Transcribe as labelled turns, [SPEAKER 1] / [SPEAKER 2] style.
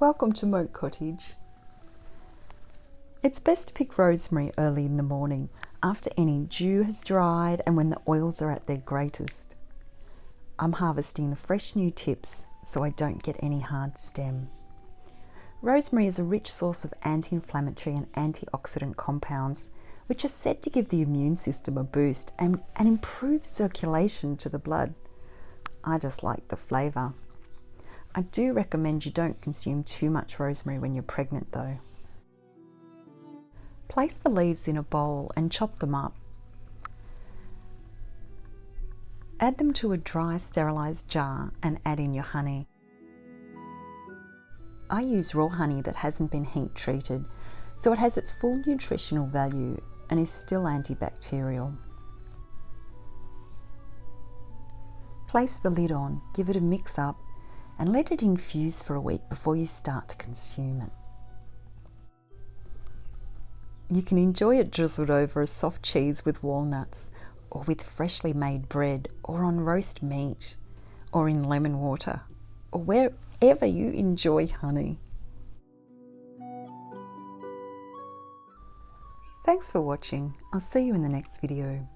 [SPEAKER 1] Welcome to Moat Cottage. It's best to pick rosemary early in the morning after any dew has dried and when the oils are at their greatest. I'm harvesting the fresh new tips so I don't get any hard stem. Rosemary is a rich source of anti-inflammatory and antioxidant compounds which are said to give the immune system a boost and improve circulation to the blood. I just like the flavour. I do recommend you don't consume too much rosemary when you're pregnant though. Place the leaves in a bowl and chop them up. Add them to a dry sterilized jar and add in your honey. I use raw honey that hasn't been heat treated, so it has its full nutritional value and is still antibacterial. Place the lid on, give it a mix up and let it infuse for a week before you start to consume it. You can enjoy it drizzled over a soft cheese with walnuts, or with freshly made bread, or on roast meat, or in lemon water, or wherever you enjoy honey. Thanks for watching. I'll see you in the next video.